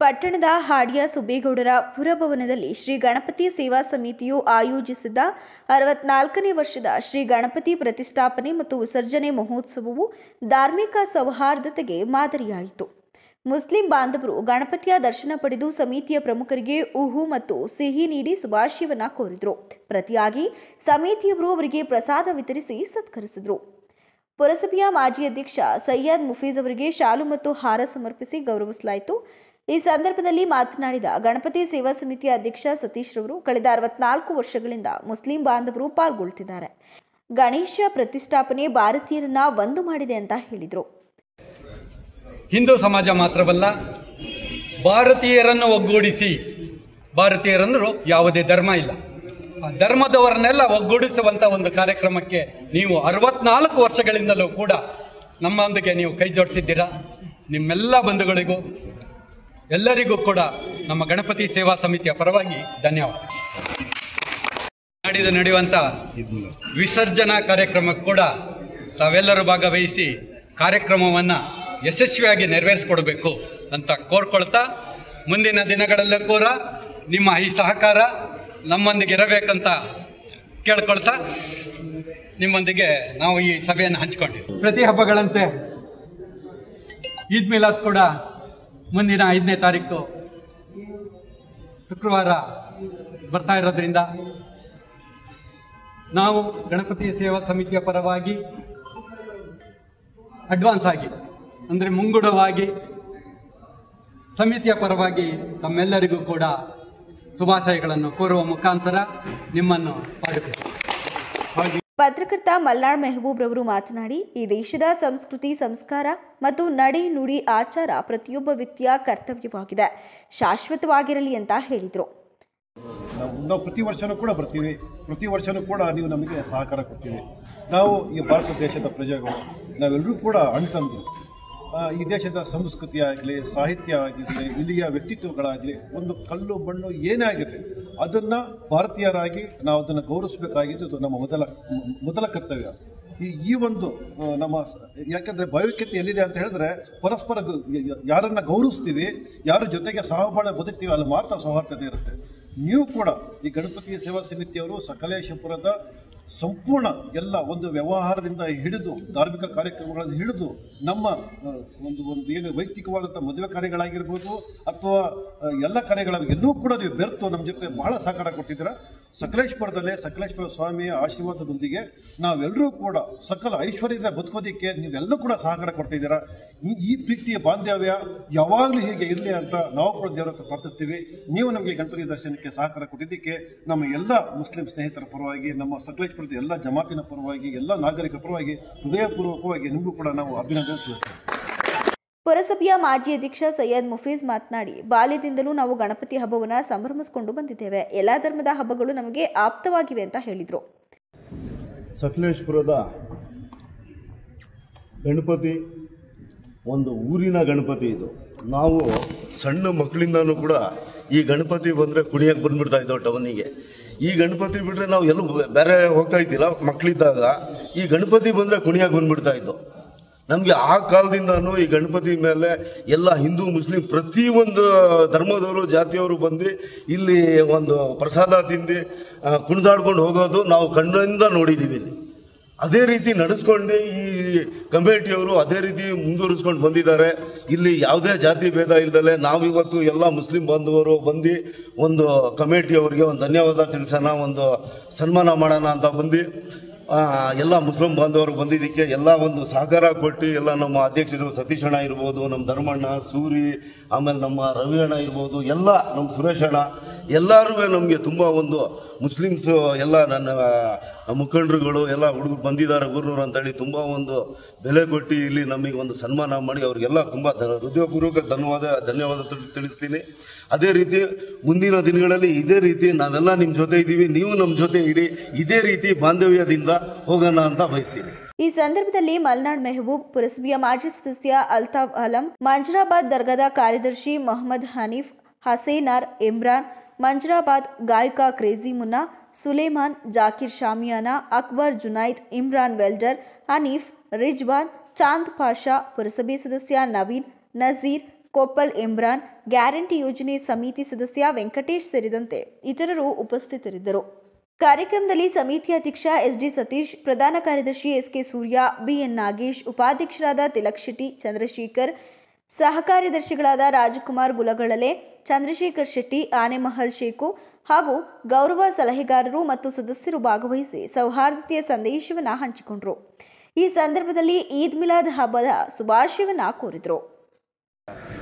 ಪಟ್ಟಣದ ಹಾಡಿಯ ಸುಬೇಗೌಡರ ಪುರಭವನದಲ್ಲಿ ಶ್ರೀ ಗಣಪತಿ ಸೇವಾ ಸಮಿತಿಯು ಆಯೋಜಿಸಿದ್ದ 64ನೇ ವರ್ಷದ ಶ್ರೀ ಗಣಪತಿ ಪ್ರತಿಷ್ಠಾಪನೆ ಮತ್ತು ವಿಸರ್ಜನೆ ಮಹೋತ್ಸವವು ಧಾರ್ಮಿಕ ಸೌಹಾರ್ದತೆಗೆ ಮಾದರಿಯಾಯಿತು. ಮುಸ್ಲಿಂ ಬಾಂಧವರು ಗಣಪತಿಯ ದರ್ಶನ ಪಡೆದು ಸಮಿತಿಯ ಪ್ರಮುಖರಿಗೆ ಉಹು ಮತ್ತು ಸಿಹಿ ನೀಡಿ ಶುಭಾಶಯವನ್ನ ಕೋರಿದರು. ಪ್ರತಿಯಾಗಿ ಸಮಿತಿಯವರು ಅವರಿಗೆ ಪ್ರಸಾದ ವಿತರಿಸಿ ಸತ್ಕರಿಸಿದರು. ಪುರಸಭೆಯ ಮಾಜಿ ಅಧ್ಯಕ್ಷ ಸೈಯದ್ ಮುಫೀಜ್ ಅವರಿಗೆ ಶಾಲು ಮತ್ತು ಹಾರ ಸಮರ್ಪಿಸಿ ಗೌರವಿಸಲಾಯಿತು. ಈ ಸಂದರ್ಭದಲ್ಲಿ ಮಾತನಾಡಿದ ಗಣಪತಿ ಸೇವಾ ಸಮಿತಿಯ ಅಧ್ಯಕ್ಷ ಸತೀಶ್ ರವರು ಕಳೆದ 64 ವರ್ಷಗಳಿಂದ ಮುಸ್ಲಿಂ ಬಾಂಧವರು ಪಾಲ್ಗೊಳ್ಳುತ್ತಿದ್ದಾರೆ. ಗಣೇಶ ಪ್ರತಿಷ್ಠಾಪನೆ ಭಾರತೀಯರನ್ನ ಒಂದು ಮಾಡಿದೆ ಅಂತ ಹೇಳಿದರು. ಹಿಂದೂ ಸಮಾಜ ಮಾತ್ರವಲ್ಲ, ಭಾರತೀಯರನ್ನು ಒಗ್ಗೂಡಿಸಿ, ಭಾರತೀಯರಂದ್ರು ಯಾವುದೇ ಧರ್ಮ ಇಲ್ಲ, ಆ ಧರ್ಮದವರನ್ನೆಲ್ಲ ಒಗ್ಗೂಡಿಸುವಂಥ ಒಂದು ಕಾರ್ಯಕ್ರಮಕ್ಕೆ ನೀವು 64 ವರ್ಷಗಳಿಂದಲೂ ಕೂಡ ನಮ್ಮೊಂದಿಗೆ ನೀವು ಕೈ ಜೋಡಿಸಿದ್ದೀರಾ. ನಿಮ್ಮೆಲ್ಲ ಬಂಧುಗಳಿಗೂ ಎಲ್ಲರಿಗೂ ಕೂಡ ನಮ್ಮ ಗಣಪತಿ ಸೇವಾ ಸಮಿತಿಯ ಪರವಾಗಿ ಧನ್ಯವಾದ. ನಾಡಿದ್ದು ನಡೆಯುವಂಥ ವಿಸರ್ಜನಾ ಕಾರ್ಯಕ್ರಮಕ್ಕೆ ಕೂಡ ತಾವೆಲ್ಲರೂ ಭಾಗವಹಿಸಿ ಕಾರ್ಯಕ್ರಮವನ್ನು ಯಶಸ್ವಿಯಾಗಿ ನೆರವೇರಿಸಿಕೊಡ್ಬೇಕು ಅಂತ ಕೋರ್ಕೊಳ್ತಾ, ಮುಂದಿನ ದಿನಗಳಲ್ಲೂ ಕೂಡ ನಿಮ್ಮ ಈ ಸಹಕಾರ ನಮ್ಮೊಂದಿಗೆ ಇರಬೇಕಂತ ಕೇಳ್ಕೊಳ್ತಾ ನಿಮ್ಮೊಂದಿಗೆ ನಾವು ಈ ಸಭೆಯನ್ನು ಹಂಚಿಕೊಂಡಿದ್ದೀವಿ. ಪ್ರತಿ ಹಬ್ಬಗಳಂತೆ ಈದ್ ಮಿಲಾದ್ ಕೂಡ ಮುಂದಿನ 5ನೇ ತಾರೀಕು ಶುಕ್ರವಾರ ಬರ್ತಾ ಇರೋದ್ರಿಂದ ನಾವು ಗಣಪತಿ ಸೇವಾ ಸಮಿತಿಯ ಪರವಾಗಿ ಅಡ್ವಾನ್ಸ್ ಆಗಿ ಅಂದರೆ ಮುಂಗೂಢವಾಗಿ ಸಮಿತಿಯ ಪರವಾಗಿ ತಮ್ಮೆಲ್ಲರಿಗೂ ಕೂಡ ಶುಭಾಶಯಗಳನ್ನು ಕೋರುವ ಮುಖಾಂತರ ನಿಮ್ಮನ್ನು ಸ್ವಾಗತಿಸುತ್ತೇವೆ. ಪತ್ರಕರ್ತ ಮಲ್ನಾಡ್ ಮೆಹಬೂಬ್ ರವರು ಮಾತನಾಡಿ, ಈ ದೇಶದ ಸಂಸ್ಕೃತಿ, ಸಂಸ್ಕಾರ ಮತ್ತು ನಡೆ ನುಡಿ ಆಚಾರ ಪ್ರತಿಯೊಬ್ಬ ವ್ಯಕ್ತಿಯ ಕರ್ತವ್ಯವಾಗಿದೆ, ಶಾಶ್ವತವಾಗಿರಲಿ ಅಂತ ಹೇಳಿದರು. ನಾವು ಪ್ರತಿ ವರ್ಷನೂ ಕೂಡ ಬರ್ತೀವಿ, ಪ್ರತಿ ವರ್ಷನೂ ಕೂಡ ನೀವು ನಮಗೆ ಸಹಕಾರ ಕೊಡ್ತೀವಿ. ನಾವು ಈ ಭಾರತ ದೇಶದ ಪ್ರಜೆಗಳು, ನಾವೆಲ್ಲರೂ ಕೂಡ ಅಣ್ತಂದ್ರು. ಈ ದೇಶದ ಸಂಸ್ಕೃತಿ ಆಗಲಿ, ಸಾಹಿತ್ಯ ಆಗಿರಲಿ, ಇಲ್ಲಿಯ ವ್ಯಕ್ತಿತ್ವಗಳಾಗಲಿ, ಒಂದು ಕಲ್ಲು ಮಣ್ಣು ಏನೇ ಆಗಿರಲಿ ಅದನ್ನು ಭಾರತೀಯರಾಗಿ ನಾವು ಅದನ್ನು ಗೌರವಿಸಬೇಕಾಗಿದ್ದು ನಮ್ಮ ಮೊದಲ ಕರ್ತವ್ಯ. ಈ ಒಂದು ನಮ್ಮ ಯಾಕೆಂದರೆ ಭಾವೈಕ್ಯತೆ ಎಲ್ಲಿದೆ ಅಂತ ಹೇಳಿದ್ರೆ, ಪರಸ್ಪರ ಯಾರನ್ನು ಗೌರವಿಸ್ತೀವಿ, ಯಾರ ಜೊತೆಗೆ ಸಹಬಾಳ್ವೆ ಬದುಕ್ತೀವಿ, ಅಲ್ಲಿ ಮಾತ್ರ ಸೌಹಾರ್ದತೆ ಇರುತ್ತೆ. ನೀವು ಕೂಡ ಈ ಗಣಪತಿ ಸೇವಾ ಸಮಿತಿಯವರು ಸಕಲೇಶಪುರದ ಸಂಪೂರ್ಣ ಎಲ್ಲ ಒಂದು ವ್ಯವಹಾರದಿಂದ ಹಿಡಿದು ಧಾರ್ಮಿಕ ಕಾರ್ಯಕ್ರಮಗಳನ್ನು ಹಿಡಿದು ನಮ್ಮ ಒಂದು ಏನು ವೈಯಕ್ತಿಕವಾದಂಥ ಮದುವೆ ಕಾರ್ಯಗಳಾಗಿರ್ಬೋದು ಅಥವಾ ಎಲ್ಲ ಕಾರ್ಯಗಳಲ್ಲೂ ಕೂಡ ನೀವು ಬೆರೆತು ನಮ್ಮ ಜೊತೆ ಬಹಳ ಸಹಕಾರ ಕೊಡ್ತಿದ್ದೀರಾ. ಸಕಲೇಶ್ಪುರದಲ್ಲೇ ಸಕಲೇಶ್ವರ ಸ್ವಾಮಿಯ ಆಶೀರ್ವಾದದೊಂದಿಗೆ ನಾವೆಲ್ಲರೂ ಕೂಡ ಸಕಲ ಐಶ್ವರ್ಯದ ಬದುಕೋದಕ್ಕೆ ನೀವೆಲ್ಲರೂ ಕೂಡ ಸಹಕಾರ ಕೊಡ್ತಿದ್ದೀರಾ. ಈ ಪ್ರೀತಿಯ ಬಾಂಧವ್ಯ ಯಾವಾಗಲೂ ಹೀಗೆ ಇರಲಿ ಅಂತ ನಾವು ಕೂಡ ದೇವರ ಹತ್ರ ಪ್ರಾರ್ಥಿಸ್ತೀವಿ. ನೀವು ನಮಗೆ ಗಣಪತಿ ದರ್ಶನಕ್ಕೆ ಸಹಕಾರ ಕೊಟ್ಟಿದ್ದಕ್ಕೆ ನಮ್ಮ ಎಲ್ಲ ಮುಸ್ಲಿಂ ಸ್ನೇಹಿತರ ಪರವಾಗಿ, ನಮ್ಮ ಸಕಲೇಶ್ಪುರದ ಎಲ್ಲ ಜಮಾತಿನ ಪರವಾಗಿ, ಎಲ್ಲ ನಾಗರಿಕರ ಪರವಾಗಿ ಹೃದಯಪೂರ್ವಕವಾಗಿ ನಿಮಗೂ ಕೂಡ ನಾವು ಅಭಿನಂದನೆ ಸಲ್ಲಿಸ್ತೇವೆ. ಪುರಸಭೆಯ ಮಾಜಿ ಅಧ್ಯಕ್ಷ ಸೈಯದ್ ಮುಫೀಜ್ ಮಾತನಾಡಿ, ಬಾಲ್ಯದಿಂದಲೂ ನಾವು ಗಣಪತಿ ಹಬ್ಬವನ್ನು ಸಂಭ್ರಮಿಸಿಕೊಂಡು ಬಂದಿದ್ದೇವೆ. ಎಲ್ಲ ಧರ್ಮದ ಹಬ್ಬಗಳು ನಮಗೆ ಆಪ್ತವಾಗಿವೆ ಅಂತ ಹೇಳಿದರು. ಸಕಲೇಶ್ಪುರದ ಗಣಪತಿ ಒಂದು ಊರಿನ ಗಣಪತಿ. ಇದು ನಾವು ಸಣ್ಣ ಮಕ್ಕಳಿಂದನೂ ಕೂಡ ಈ ಗಣಪತಿ ಬಂದರೆ ಕುಣಿಯಕ್ಕೆ ಬಂದುಬಿಡ್ತಾ ಇದ್ದೋ ಟೌನಿಗೆ. ಈ ಗಣಪತಿ ಬಿಟ್ಟರೆ ನಾವು ಎಲ್ಲೂ ಬೇರೆ ಹೋಗ್ತಾ ಇದ್ದಿಲ್ಲ. ಮಕ್ಕಳಿದ್ದಾಗ ಈ ಗಣಪತಿ ಬಂದರೆ ಕುಣಿಯಕ್ಕೆ ಬಂದುಬಿಡ್ತಾ ಇದ್ದೋ. ನಮಗೆ ಆ ಕಾಲದಿಂದನೂ ಈ ಗಣಪತಿ ಮೇಲೆ ಎಲ್ಲ ಹಿಂದೂ ಮುಸ್ಲಿಂ ಪ್ರತಿಯೊಂದು ಧರ್ಮದವರು ಜಾತಿಯವರು ಬಂದು ಇಲ್ಲಿ ಒಂದು ಪ್ರಸಾದ ತಿಂದು ಕುಣಿದಾಡ್ಕೊಂಡು ಹೋಗೋದು ನಾವು ಕಣ್ಣಿಂದ ನೋಡಿದ್ದೀವಿ. ಇಲ್ಲಿ ಅದೇ ರೀತಿ ನಡೆಸ್ಕೊಂಡು ಈ ಕಮಿಟಿಯವರು ಅದೇ ರೀತಿ ಮುಂದುವರಿಸ್ಕೊಂಡು ಬಂದಿದ್ದಾರೆ. ಇಲ್ಲಿ ಯಾವುದೇ ಜಾತಿ ಭೇದ ಇಲ್ಲದಲೆ ನಾವಿವತ್ತು ಎಲ್ಲ ಮುಸ್ಲಿಂ ಬಾಂಧವರು ಬಂದು ಒಂದು ಕಮಿಟಿಯವರಿಗೆ ಒಂದು ಧನ್ಯವಾದ ತಿಳಿಸೋಣ, ಒಂದು ಸನ್ಮಾನ ಮಾಡೋಣ ಅಂತ ಬಂದು ಎಲ್ಲ ಮುಸ್ಲಿಂ ಬಾಂಧವರು ಬಂದಿದ್ದಕ್ಕೆ ಎಲ್ಲ ಒಂದು ಸಹಕಾರ ಕೊಟ್ಟು ಎಲ್ಲ ನಮ್ಮ ಅಧ್ಯಕ್ಷರು ಸತೀಶ್ ಅಣ್ಣ ಇರ್ಬೋದು, ನಮ್ಮ ಧರ್ಮಣ್ಣ, ಸೂರಿ, ಆಮೇಲೆ ನಮ್ಮ ರವಿ ಅಣ್ಣ ಇರ್ಬೋದು, ಎಲ್ಲ ನಮ್ಮ ಸುರೇಶ್ ಅಣ್ಣ, ಎಲ್ಲರೂ ನಮಗೆ ತುಂಬ ಒಂದು ಮುಸ್ಲಿಮ್ಸು ಎಲ್ಲ ನನ್ನ ಮುಖಂಡರುಗಳು ಎಲ್ಲ ಹುಡುಗರು ಬಂದಿದ್ದಾರೆ ಊರ್ನೂರು ಅಂತೇಳಿ ತುಂಬ ಒಂದು ಬೆಲೆ ಕೊಟ್ಟು ಇಲ್ಲಿ ನಮಗೆ ಒಂದು ಸನ್ಮಾನ ಮಾಡಿ ಅವ್ರಿಗೆಲ್ಲ ತುಂಬ ಹೃದಯಪೂರ್ವಕ ಧನ್ಯವಾದ ತಿಳಿಸ್ತೀನಿ. ಅದೇ ರೀತಿ ಮುಂದಿನ ದಿನಗಳಲ್ಲಿ ಇದೇ ರೀತಿ ನಾವೆಲ್ಲ ನಿಮ್ಮ ಜೊತೆ ಇದ್ದೀವಿ, ನೀವು ನಮ್ಮ ಜೊತೆ ಇರಿ, ಇದೇ ರೀತಿ ಬಾಂಧವ್ಯದಿಂದ ಹೋಗೋಣ ಅಂತ ಬಯಸ್ತೀನಿ. ಈ ಸಂದರ್ಭದಲ್ಲಿ ಮಲ್ನಾಡ್ ಮೆಹಬೂಬ್, ಪುರಸಭೆಯ ಮಾಜಿ ಸದಸ್ಯ ಅಲ್ತಾಫ್ ಆಲಂ, ಮಂಜರಾಬಾದ್ ದರ್ಗಾದ ಕಾರ್ಯದರ್ಶಿ ಮೊಹಮ್ಮದ್ ಹನೀಫ್, ಹಸೇನಾರ್, ಇಮ್ರಾನ್, ಮಂಜರಾಬಾದ್ ಗಾಯಕ ಕ್ರೇಜಿ ಮುನ್ನಾ, ಸುಲೇಮಾನ್, ಜಾಕಿರ್ ಶಾಮಿಯಾನಾ, ಅಕ್ಬರ್, ಜುನೈದ್, ಇಮ್ರಾನ್ ವೆಲ್ಡರ್, ಹನೀಫ್, ರಿಜ್ವಾನ್, ಚಾಂದ್ ಪಾಷಾ, ಪುರಸಭೆ ಸದಸ್ಯ ನವೀನ್, ನಜೀರ್, ಕೊಪ್ಪಲ್ ಇಮ್ರಾನ್, ಗ್ಯಾರಂಟಿ ಯೋಜನೆ ಸಮಿತಿ ಸದಸ್ಯ ವೆಂಕಟೇಶ್ ಸೇರಿದಂತೆ ಇತರರು ಉಪಸ್ಥಿತರಿದ್ದರು. ಕಾರ್ಯಕ್ರಮದಲ್ಲಿ ಸಮಿತಿ ಅಧ್ಯಕ್ಷ ಎಸ್ಡಿ ಸತೀಶ್, ಪ್ರಧಾನ ಕಾರ್ಯದರ್ಶಿ ಎಸ್ಕೆ ಸೂರ್ಯ, ಬಿಎನ್ ನಾಗೇಶ್, ಉಪಾಧ್ಯಕ್ಷರಾದ ತಿಲಕ್ ಶೆಟ್ಟಿ, ಚಂದ್ರಶೇಖರ್, ಸಹ ಕಾರ್ಯದರ್ಶಿಗಳಾದ ರಾಜಕುಮಾರ್ ಗುಲಗಳಲೆ, ಚಂದ್ರಶೇಖರ್ ಶೆಟ್ಟಿ, ಆನೆಮಹಲ್ ಶೇಖು ಹಾಗೂ ಗೌರವ ಸಲಹೆಗಾರರು ಮತ್ತು ಸದಸ್ಯರು ಭಾಗವಹಿಸಿ ಸೌಹಾರ್ದತೆಯ ಸಂದೇಶವನ್ನು ಹಂಚಿಕೊಂಡರು. ಈ ಸಂದರ್ಭದಲ್ಲಿ ಈದ್ ಮಿಲಾದ್ ಹಬ್ಬದ ಶುಭಾಶಯವನ್ನು ಕೋರಿದರು.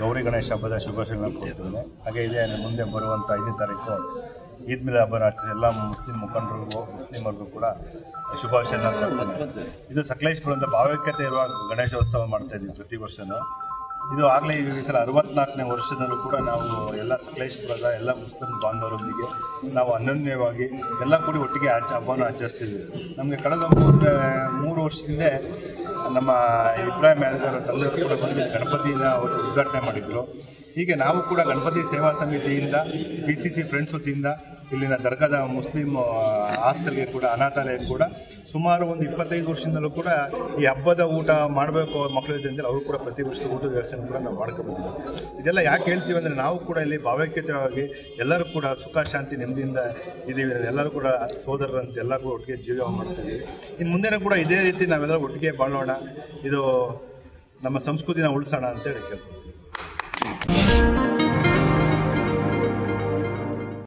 ಗೌರಿ ಗಣೇಶ ಹಬ್ಬದ ಶುಭಾಶಯಗಳನ್ನು ಕೋರುತ್ತೇನೆ. ಹಾಗೆ ಇದೇ ಮುಂದೆ ಬರುವಂಥ 5ನೇ ತಾರೀಕು ಈದ್ ಮಿಲಾದ್ ಹಬ್ಬ ಆಚರಣೆ ಎಲ್ಲ ಮುಸ್ಲಿಂ ಮುಖಂಡರಿಗೂ ಮುಸ್ಲಿಮರಿಗೂ ಕೂಡ ಶುಭಾಶಯನ ಕೋರ್ತೇನೆ. ಇದು ಸಕಲೇಶ್ಪುರದಿಂದ ಭಾವೈಕ್ಯತೆ ಇರುವ ಗಣೇಶೋತ್ಸವ ಮಾಡ್ತಾ ಇದ್ದೀವಿ ಪ್ರತಿ ವರ್ಷವೂ. ಇದು ಆಗಲೇ ಈ ಸಲ 64ನೇ ವರ್ಷದಲ್ಲೂ ಕೂಡ ನಾವು ಎಲ್ಲ ಸಕಲೇಶ್ಪುರದ ಎಲ್ಲ ಮುಸ್ಲಿಂ ಬಾಂಧವರೊಂದಿಗೆ ನಾವು ಅನನ್ಯವಾಗಿ ಎಲ್ಲ ಕೂಡಿ ಒಟ್ಟಿಗೆ ಹಬ್ಬವನ್ನು ಆಚರಿಸ್ತಿದ್ವಿ. ನಮಗೆ ಕಳೆದ 3 ವರ್ಷದಿಂದ ನಮ್ಮ ಇಬ್ರಾಹಿಂ ಯಾದಗಾರ್ ತಂದೆಯವರು ಕೂಡ ಬಂದು ಗಣಪತಿನ ಅವತ್ತು ಉದ್ಘಾಟನೆ ಮಾಡಿದ್ರು. ಹೀಗೆ ನಾವು ಕೂಡ ಗಣಪತಿ ಸೇವಾ ಸಮಿತಿಯಿಂದ PCC ಫ್ರೆಂಡ್ಸ್ ವತಿಯಿಂದ ಇಲ್ಲಿನ ದರ್ಗಾದ ಮುಸ್ಲಿಂ ಹಾಸ್ಟೆಲ್ಗೆ ಕೂಡ ಅನಾಥಾಲಯಕ್ಕೆ ಕೂಡ ಸುಮಾರು ಒಂದು 25 ವರ್ಷದಿಂದಲೂ ಕೂಡ ಈ ಹಬ್ಬದ ಊಟ ಮಾಡಬೇಕು ಮಕ್ಕಳ ಜೊತೆ ಅಂತೇಳಿ ಅವರು ಕೂಡ ಪ್ರತಿ ವರ್ಷದ ಊಟದ ವ್ಯವಸ್ಥೆಯನ್ನು ಕೂಡ ನಾವು ಮಾಡ್ಕೊಬಂದಿದ್ದೀವಿ. ಇದೆಲ್ಲ ಯಾಕೆ ಹೇಳ್ತೀವಿ ಅಂದರೆ ನಾವು ಕೂಡ ಇಲ್ಲಿ ಭಾವೈಕ್ಯತೆಯಾಗಿ ಎಲ್ಲರೂ ಕೂಡ ಸುಖ ಶಾಂತಿ ನೆಮ್ಮದಿಯಿಂದ ಇದ್ದೀವಿ. ಎಲ್ಲರೂ ಕೂಡ ಸೋದರರಂತೆ ಎಲ್ಲರೂ ಕೂಡ ಒಟ್ಟಿಗೆ ಜೀವನ ಮಾಡ್ತಾಯಿದ್ದೀವಿ. ಇನ್ನು ಮುಂದೆನೂ ಕೂಡ ಇದೇ ರೀತಿ ನಾವೆಲ್ಲರೂ ಒಟ್ಟಿಗೆ ಬಾಳೋಣ, ಇದು ನಮ್ಮ ಸಂಸ್ಕೃತಿನ ಉಳಿಸೋಣ ಅಂತೇಳಿ ಕೇಳ್ಕೊಳ್ತೀವಿ.